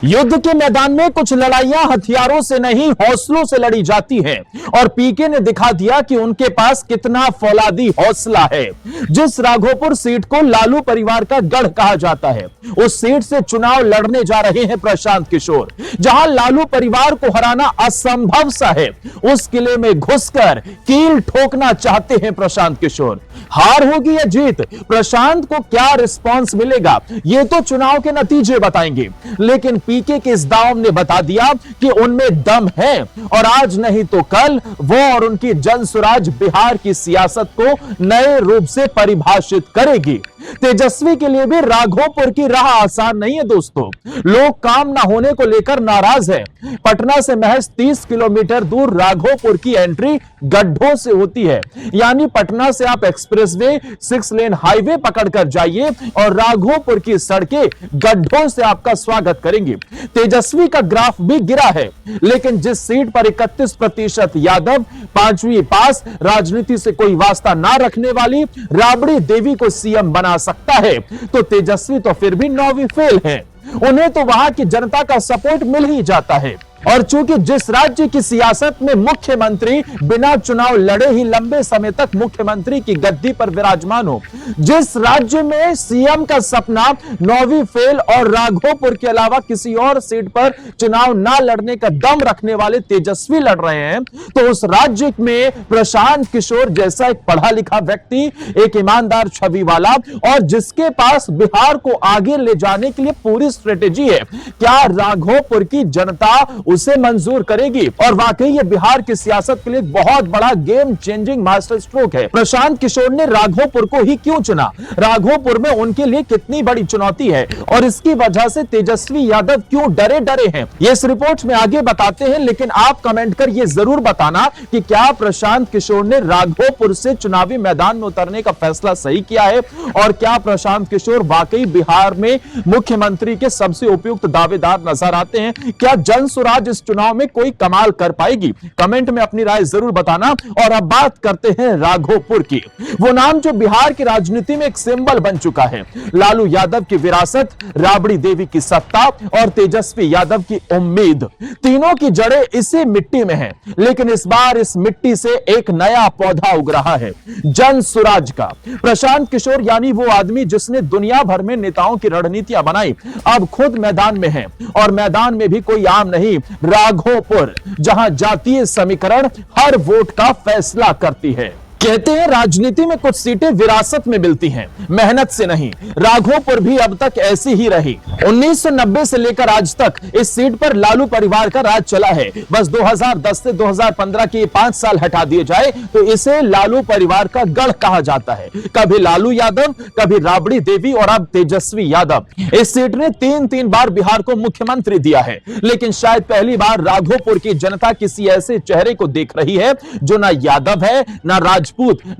युद्ध के मैदान में कुछ लड़ाइयां हथियारों से नहीं हौसलों से लड़ी जाती हैं और पीके ने दिखा दिया कि उनके पास कितना फौलादी हौसला है। जिस राघोपुर सीट को लालू परिवार का गढ़ कहा जाता है, उस सीट से चुनाव लड़ने जा रहे हैं प्रशांत किशोर। जहां लालू परिवार को हराना असंभव सा है, उस किले में घुसकर कील ठोकना चाहते हैं प्रशांत किशोर। हार होगी या जीत, प्रशांत को क्या रिस्पांस मिलेगा, यह तो चुनाव के नतीजे बताएंगे। लेकिन पीके के इस दाव ने बता दिया कि उनमें दम है और आज नहीं तो कल वो और उनकी जनसुराज बिहार की सियासत को नए रूप से परिभाषित करेगी। तेजस्वी के लिए भी राघोपुर की राह आसान नहीं है दोस्तों। लोग काम ना होने को लेकर नाराज है। पटना से महज 30 किलोमीटर दूर राघोपुर की एंट्री गड्ढों से होती है। यानी पटना से आप एक्सप्रेसवे 6 लेन हाईवे पकड़कर जाइए और राघोपुर की सड़कें गड्ढों से आपका स्वागत करेंगी। तेजस्वी का ग्राफ भी गिरा है, लेकिन जिस सीट पर 31% यादव, 5वीं पास, राजनीति से कोई वास्ता ना रखने वाली राबड़ी देवी को सीएम बना सकता है, तो तेजस्वी तो फिर भी 9वीं फेल है। उन्हें तो वहां की जनता का सपोर्ट मिल ही जाता है। और चूंकि जिस राज्य की सियासत में मुख्यमंत्री बिना चुनाव लड़े ही लंबे समय तक मुख्यमंत्री की गद्दी पर विराजमान हो, जिस राज्य में सीएम का सपना 9वीं फेल और राघोपुर के अलावा किसी और सीट पर चुनाव ना लड़ने का दम रखने वाले तेजस्वी लड़ रहे हैं, तो उस राज्य में प्रशांत किशोर जैसा एक पढ़ा लिखा व्यक्ति, एक ईमानदार छवि वाला और जिसके पास बिहार को आगे ले जाने के लिए पूरी स्ट्रेटेजी है, क्या राघोपुर की जनता उसे मंजूर करेगी? और वाकई ये बिहार की सियासत के लिए बहुत बड़ा गेम चेंजिंग मास्टर स्ट्रोक है। प्रशांत किशोर ने राघोपुर को ही क्यों चुना, राघोपुर में उनके लिए कितनी बड़ी चुनौती है और इसकी वजह से तेजस्वी यादव क्यों डरे हैं, ये इस रिपोर्ट में आगे बताते हैं। लेकिन आप कमेंट कर यह जरूर बताना कि क्या प्रशांत किशोर ने राघोपुर से चुनावी मैदान में उतरने का फैसला सही किया है और क्या प्रशांत किशोर वाकई बिहार में मुख्यमंत्री के सबसे उपयुक्त दावेदार नजर आते हैं? क्या जनसुराज इस चुनाव में कोई कमाल कर पाएगी? कमेंट में अपनी राय जरूर बताना। और अब बात करते हैं राघोपुर की, वो नाम जो बिहार की राजनीति में एक सिंबल बन चुका है। लालू यादव की विरासत, राबड़ी देवी की सत्ता और तेजस्वी यादव की उम्मीद, तीनों की जड़ें इसी मिट्टी में हैं। लेकिन इस बार इस मिट्टी से एक नया पौधा उग रहा है, जनसुराज का। प्रशांत किशोर यानी वो आदमी जिसने दुनिया भर में नेताओं की रणनीतियां बनाई, अब खुद मैदान में है और मैदान में भी कोई आम नहीं, राघोपुर, जहां जातीय समीकरण हर वोट का फैसला करती है। कहते हैं राजनीति में कुछ सीटें विरासत में मिलती हैं, मेहनत से नहीं। राघोपुर भी अब तक ऐसी ही रही। 1990 से लेकर आज तक इस सीट पर लालू परिवार का राज चला है। बस 2010 से 2015 के 5 साल हटा दिए जाए तो इसे लालू परिवार का गढ़ कहा जाता है। कभी लालू यादव, कभी राबड़ी देवी और अब तेजस्वी यादव। इस सीट ने 3 बार बिहार को मुख्यमंत्री दिया है। लेकिन शायद पहली बार राघोपुर की जनता किसी ऐसे चेहरे को देख रही है जो ना यादव है, ना राजपूत,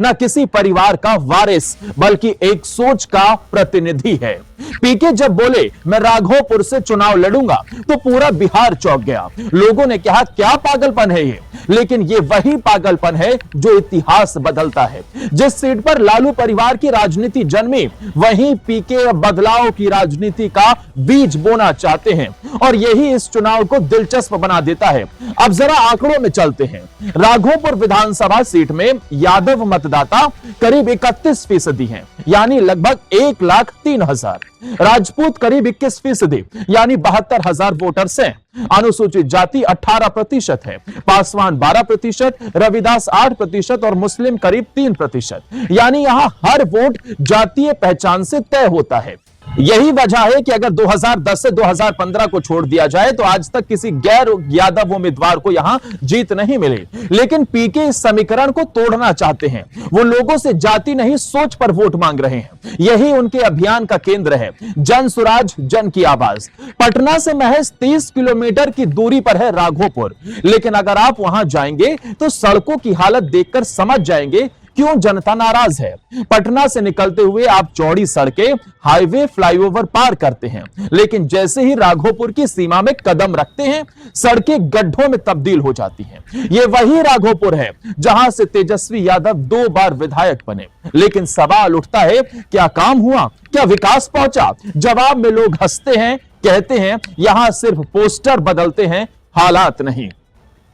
न किसी परिवार का वारिस, बल्कि एक सोच का प्रतिनिधि है। पीके जब बोले मैं राघोपुर से चुनाव लड़ूंगा तो पूरा बिहार चौंक गया। लोगों ने कहा क्या पागलपन है ये? लेकिन ये वही पागलपन है जो इतिहास बदलता है। जिस सीट पर लालू परिवार की राजनीति जन्मी, वहीं पीके बदलाव की राजनीति का बीज बोना चाहते हैं और यही इस चुनाव को दिलचस्प बना देता है। अब जरा आंकड़ों में चलते हैं। राघोपुर विधानसभा सीट में यादव मतदाता करीब 31% हैं, यानी लगभग 1,03,000। राजपूत करीब 21% यानी 72,000 वोटर्स हैं। अनुसूचित जाति 18% है, पासवान 12%, रविदास 8% और मुस्लिम करीब 3%। यानी यहां हर वोट जातीय पहचान से तय होता है। यही वजह है कि अगर 2010 से 2015 को छोड़ दिया जाए तो आज तक किसी गैर यादव उम्मीदवार को यहां जीत नहीं मिली। लेकिन पीके इस समीकरण को तोड़ना चाहते हैं। वो लोगों से जाति नहीं सोच पर वोट मांग रहे हैं। यही उनके अभियान का केंद्र है, जनसुराज, जन की आवाज। पटना से महज 30 किलोमीटर की दूरी पर है राघोपुर। लेकिन अगर आप वहां जाएंगे तो सड़कों की हालत देखकर समझ जाएंगे क्यों जनता नाराज है। पटना से निकलते हुए आप चौड़ी सड़कें, हाईवे, फ्लाईओवर पार करते हैं, लेकिन जैसे ही राघोपुर की सीमा में कदम रखते हैं, सड़कें गड्ढों में तब्दील हो जाती हैं। यह वही राघोपुर है जहां से तेजस्वी यादव 2 बार विधायक बने। लेकिन सवाल उठता है, क्या काम हुआ, क्या विकास पहुंचा? जवाब में लोग हंसते हैं, कहते हैं यहां सिर्फ पोस्टर बदलते हैं, हालात नहीं।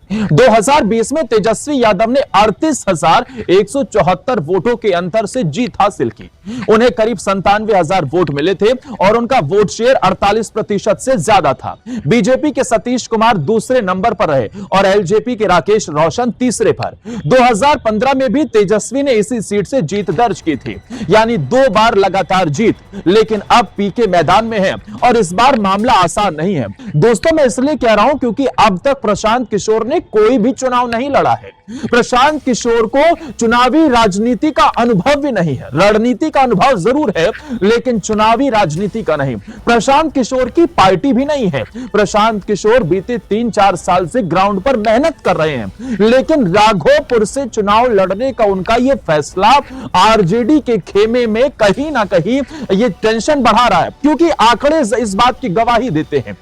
2020 में तेजस्वी यादव ने 38,174 वोटों के अंतर से जीत हासिल की। उन्हें करीब 97,000 वोट मिले थे और उनका वोट शेयर 48% से ज्यादा था। बीजेपी के सतीश कुमार दूसरे नंबर पर रहे और एलजेपी के राकेश रोशन तीसरे पर। 2015 में भी तेजस्वी ने इसी सीट से जीत दर्ज की थी, यानी 2 बार लगातार जीत। लेकिन अब पीके मैदान में है और इस बार मामला आसान नहीं है। दोस्तों, मैं इसलिए कह रहा हूं क्योंकि अब तक प्रशांत किशोर ने कोई भी चुनाव नहीं लड़ा है। प्रशांत किशोर को चुनावी राजनीति का अनुभव भी नहीं है। रणनीति का अनुभव जरूर है, लेकिन चुनावी राजनीति का नहीं। प्रशांत किशोर की पार्टी भी नहीं है। प्रशांत किशोर बीते 3-4 साल से ग्राउंड पर मेहनत कर रहे हैं, लेकिन राघोपुर से चुनाव लड़ने का उनका यह फैसला आरजेडी के खेमे में कहीं ना कहीं यह टेंशन बढ़ा रहा है, क्योंकि आंकड़े इस बात की गवाही देते हैं।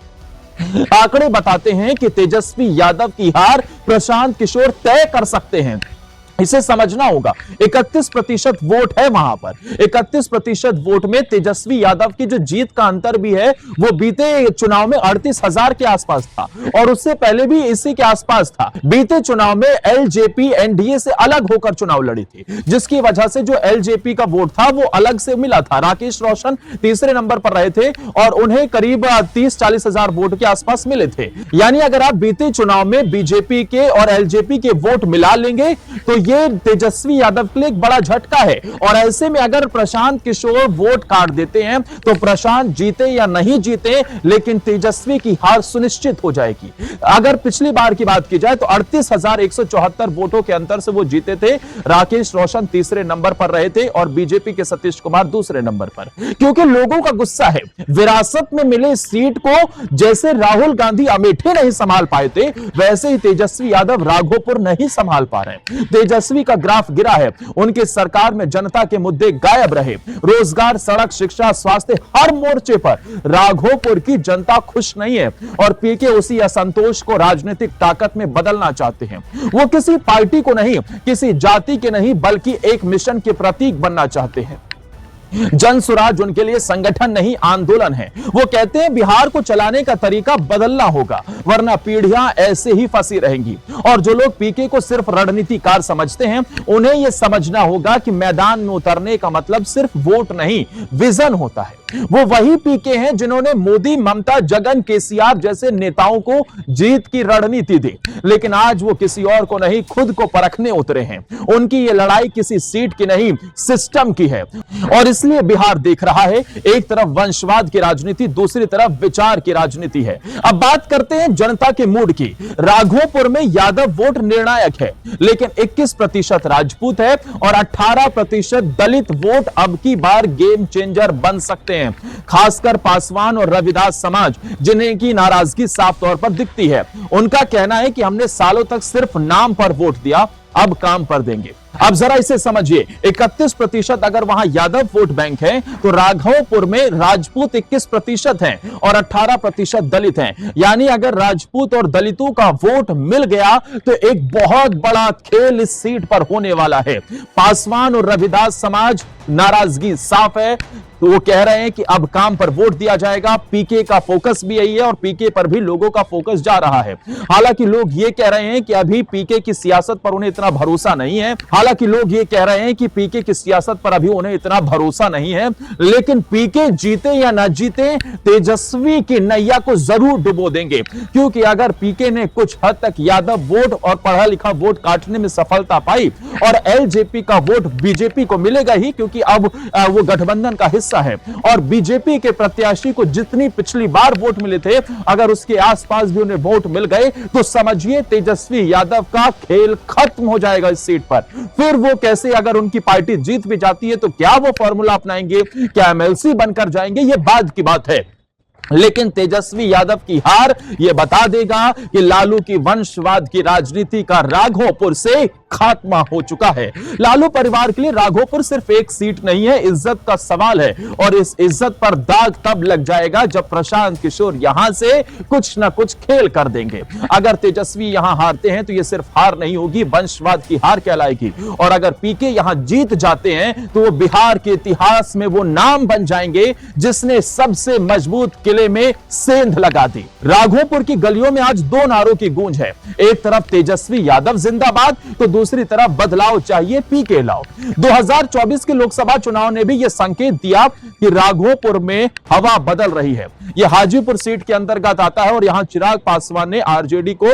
आंकड़े बताते हैं कि तेजस्वी यादव की हार प्रशांत किशोर तय कर सकते हैं। इसे समझना होगा। 31% वोट है वहां पर। 31% वोट में तेजस्वी यादव की जो जीत का अंतर भी है वो बीते चुनाव में 38,000 के आसपास था और उससे पहले भी इसी के आसपास था। बीते चुनाव में एलजेपी एनडीए से अलग होकर चुनाव लड़ी थी, जिसकी वजह से जो एलजेपी का वोट था वो अलग से मिला था। राकेश रोशन तीसरे नंबर पर रहे थे और उन्हें करीब 30-40 हजार वोट के आसपास मिले थे। यानी अगर आप बीते चुनाव में बीजेपी के और एलजेपी के वोट मिला लेंगे तो ये तेजस्वी यादव के लिए एक बड़ा झटका है। और ऐसे में अगर प्रशांत किशोर वोट काट देते हैं तो प्रशांत जीते या नहीं जीते, लेकिन तेजस्वी की हार सुनिश्चित हो जाएगी। अगर पिछली बार की बात की जाए तो 38,174 वोटों के अंतर से वो जीते थे। राकेश रोशन तीसरे नंबर पर रहे थे और बीजेपी के सतीश कुमार दूसरे नंबर पर। क्योंकि लोगों का गुस्सा है, विरासत में मिले सीट को जैसे राहुल गांधी अमेठी नहीं संभाल पाए थे, वैसे ही तेजस्वी यादव राघोपुर नहीं संभाल पा रहे। तेजस्वी का ग्राफ गिरा है। उनकी सरकार में जनता के मुद्दे गायब रहे। रोजगार, सड़क, शिक्षा, स्वास्थ्य, हर मोर्चे पर राघोपुर की जनता खुश नहीं है और पीके उसी असंतोष को राजनीतिक ताकत में बदलना चाहते हैं। वो किसी पार्टी को नहीं, किसी जाति के नहीं, बल्कि एक मिशन के प्रतीक बनना चाहते हैं। जन स्वराज उनके लिए संगठन नहीं, आंदोलन है। वो कहते हैं बिहार को चलाने का तरीका बदलना होगा, वरना पीढ़ियां ऐसे ही फंसी रहेंगी। और जो लोग पीके को सिर्फ रणनीतिकार समझते हैं, उन्हें यह समझना होगा कि मैदान में उतरने का मतलब सिर्फ वोट नहीं, विजन होता है। वो वही पीके हैं जिन्होंने मोदी, ममता, जगन, केसीआर जैसे नेताओं को जीत की रणनीति दी, लेकिन आज वो किसी और को नहीं, खुद को परखने उतरे हैं। उनकी ये लड़ाई किसी सीट की नहीं, सिस्टम की है। और इसलिए बिहार देख रहा है, एक तरफ वंशवाद की राजनीति, दूसरी तरफ विचार की राजनीति है। अब बात करते हैं जनता के मूड की। राघोपुर में यादव वोट निर्णायक है, लेकिन 21% राजपूत है और 18% दलित वोट अब की बार गेम चेंजर बन सकते हैं। खासकर पासवान और रविदास समाज, जिन्हें की नाराजगी साफ तौर पर दिखती है। उनका कहना है कि हमने सालों तक सिर्फ नाम पर वोट दिया, अब काम पर देंगे। अब जरा इसे समझिए, 31% अगर वहां यादव वोट बैंक है तो राघोपुर में राजपूत 21% हैं और 18% दलित हैं। यानी अगर राजपूत और दलितों का वोट मिल गया तो एक बहुत बड़ा खेल इस सीट पर होने वाला है। पासवान और रविदास समाज नाराजगी साफ है, तो वो कह रहे हैं कि अब काम पर वोट दिया जाएगा। पीके का फोकस भी यही है और पीके पर भी लोगों का फोकस जा रहा है। हालांकि लोग ये कह रहे हैं कि अभी पीके की सियासत पर उन्हें इतना भरोसा नहीं है। हालांकि लोग ये कह रहे हैं कि पीके की सियासत पर अभी उन्हें इतना भरोसा नहीं है, लेकिन पीके जीते या ना जीते, तेजस्वी की नैया को जरूर डुबो देंगे। क्योंकि अगर पीके ने कुछ हद तक यादव वोट और पढ़ा लिखा वोट काटने में सफलता पाई और एलजेपी का वोट बीजेपी को मिलेगा ही, क्योंकि अब वो गठबंधन का हिस्सा है और बीजेपी के प्रत्याशी को जितनी पिछली बार वोट मिले थे, अगर उसके आसपास भी उन्हें वोट मिल गए तो समझिए तेजस्वी यादव का खेल खत्म हो जाएगा इस सीट पर। फिर वो कैसे, अगर उनकी पार्टी जीत भी जाती है तो क्या वो फॉर्मूला अपनाएंगे, क्या एमएलसी बनकर जाएंगे, ये बाद की बात है। लेकिन तेजस्वी यादव की हार यह बता देगा कि लालू की वंशवाद की राजनीति का राघोपुर से खात्मा हो चुका है। लालू परिवार के लिए राघोपुर सिर्फ एक सीट नहीं है, इज्जत का सवाल है और इस इज्जत पर दाग तब लग जाएगा जब प्रशांत किशोर यहां से कुछ ना कुछ खेल कर देंगे। अगर तेजस्वी यहां हारते हैं तो यह सिर्फ हार नहीं होगी, वंशवाद की हार कहलाएगी और अगर पीके यहां जीत जाते हैं तो वो बिहार के इतिहास में वो नाम बन जाएंगे जिसने सबसे मजबूत किले में सेंध लगा दी। राघोपुर की गलियों में आज दो नारों की गूंज है, एक तरफ तेजस्वी यादव जिंदाबाद तो दूसरी तरफ बदलाव चाहिए पीके लाओ। 2024 के लोकसभा चुनाव ने भी यह संकेत दिया कि राघोपुर में हवा बदल रही है। यह हाजीपुर सीट के अंतर्गत आता है और यहां चिराग पासवान ने आरजेडी को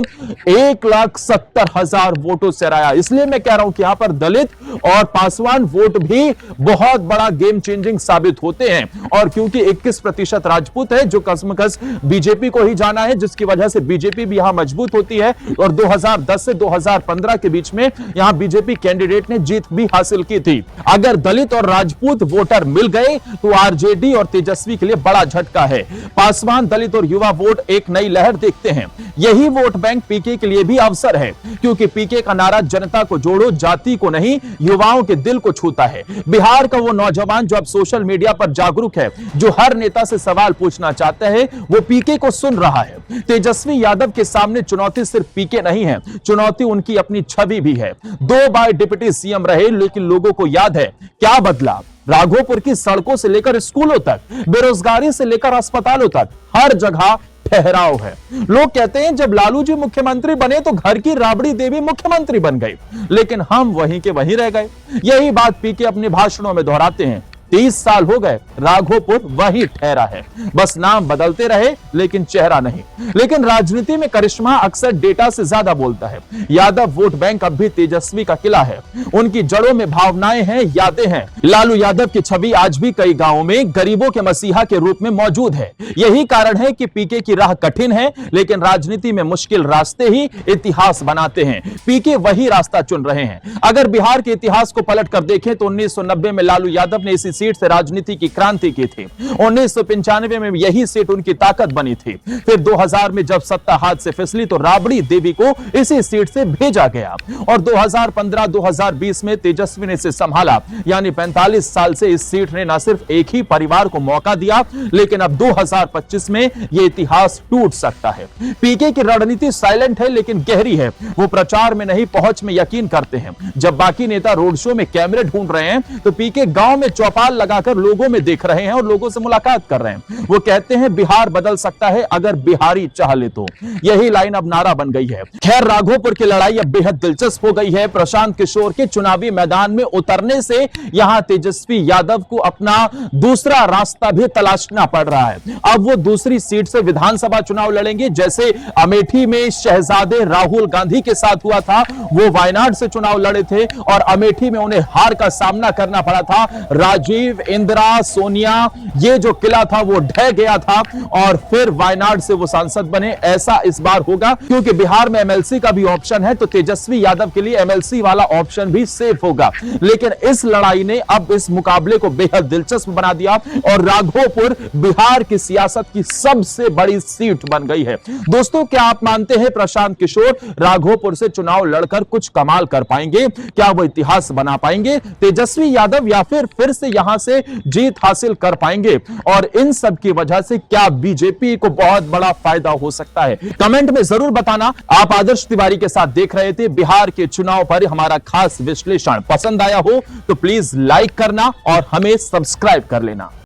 1,70,000 वोटों से हराया। इसलिए मैं कह रहा हूं कि यहां पर दलित और पासवान वोट भी बहुत बड़ा गेम चेंजिंग साबित होते हैं और क्योंकि 21% राजपूत है जो कसमकस बीजेपी को ही जाना है, जिसकी वजह से बीजेपी भी यहां मजबूत होती है और 2010 से 2015 के बीच में यहां बीजेपी कैंडिडेट ने जीत भी हासिल की थी। अगर दलित और राजपूत वोटर मिल गए तो आरजेडी और तेजस्वी के लिए बड़ा झटका है। पासवान, दलित और युवा वोट एक नई लहर देखते हैं। यही वोट बैंक पीके के लिए भी अवसर है क्योंकि पीके का नारा जनता को जोड़ो, जाति को नहीं, युवाओं के दिल को छूता है। बिहार का वो नौजवान जो अब सोशल मीडिया पर जागरूक है, जो हर नेता से सवाल पूछना चाहता है, वो पीके को सुन रहा है। तेजस्वी यादव के सामने चुनौती सिर्फ पीके नहीं है, चुनौती उनकी अपनी छवि भी है। 2 बार डिप्टी सीएम रहे लेकिन लोगों को याद है क्या बदला। राघोपुर की सड़कों से लेकर स्कूलों तक, बेरोजगारी से लेकर अस्पतालों तक, हर जगह ठहराव है। लोग कहते हैं जब लालू जी मुख्यमंत्री बने तो घर की राबड़ी देवी मुख्यमंत्री बन गई, लेकिन हम वहीं के वहीं रह गए। यही बात पीके अपने भाषणों में दोहराते हैं। 30 साल हो गए, राघोपुर वही ठहरा है, बस नाम बदलते रहे लेकिन चेहरा नहीं। लेकिन राजनीति में करिश्मा अक्सर डेटा से ज्यादा बोलता है। यादव वोट बैंक अब भी तेजस्वी का किला है, उनकी जड़ों में भावनाएं हैं, यादें हैं। लालू यादव की छवि आज भी कई गांवों में गरीबों के मसीहा के रूप में मौजूद है। यही कारण है कि पीके की राह कठिन है, लेकिन राजनीति में मुश्किल रास्ते ही इतिहास बनाते हैं। पीके वही रास्ता चुन रहे हैं। अगर बिहार के इतिहास को पलट कर देखें तो 1990 में लालू यादव ने इसी सीट से राजनीति की क्रांति की थी। 1995 में यही सीट उनकी ताकत बनी थी। फिर 2000 में जब सत्ता हाथ से फिसली तो राबड़ी देवी को इसी सीट से भेजा गया और 2015-2020 में तेजस्वी ने इसे संभाला। यानी 45 साल से इस सीट ने न सिर्फ एक ही परिवार को मौका दिया, लेकिन अब 2025 में यह इतिहास टूट सकता है। पीके की रणनीति साइलेंट है लेकिन गहरी है। वो प्रचार में नहीं, पहुंच में यकीन करते हैं। जब बाकी नेता रोड शो में कैमरे ढूंढ रहे हैं तो पीके गांव में चौपाल लगाकर लोगों में देख रहे हैं और लोगों से मुलाकात कर रहे हैं। वो कहते हैं बिहार बदल सकता है अगर बिहारी चाह ले तो। यही लाइन अब नारा बन गई है। खैर, राघोपुर की लड़ाई अब बेहद दिलचस्प हो गई है। प्रशांत किशोर के चुनावी मैदान में उतरने से यहां तेजस्वी यादव को अपना दूसरा रास्ता भी तलाशना पड़ रहा है। अब वो दूसरी सीट से विधानसभा चुनाव लड़ेंगे, जैसे अमेठी में शहजादे राहुल गांधी के साथ हुआ था। वो वायनाड से चुनाव लड़े थे और अमेठी में उन्हें हार का सामना करना पड़ा था। राजीव, इंदिरा, सोनिया, ये जो किला था वो ढह गया था और फिर वायनाड से वो सांसद बने। ऐसा इस बार होगा क्योंकि बिहार में एमएलसी का भी ऑप्शन है, तो तेजस्वी यादव के लिए एमएलसी वाला ऑप्शन भी सेफ होगा। लेकिन इस लड़ाई ने अब इस मुकाबले को बेहद दिलचस्प बना दिया और राघोपुर बिहार की सियासत की सबसे बड़ी सीट बन गई है। दोस्तों, क्या आप मानते हैं प्रशांत किशोर राघोपुर से चुनाव लड़कर कुछ कमाल कर पाएंगे? क्या वो इतिहास बना पाएंगे? तेजस्वी यादव या फिर से यहां से जीत हासिल कर पाएंगे? और इन सब की वजह से क्या बीजेपी को बहुत बड़ा फायदा हो सकता है? कमेंट में जरूर बताना। आप आदर्श तिवारी के साथ देख रहे थे बिहार के चुनाव पर हमारा खास विश्लेषण। पसंद आया हो तो प्लीज लाइक करना और हमें सब्सक्राइब कर लेना।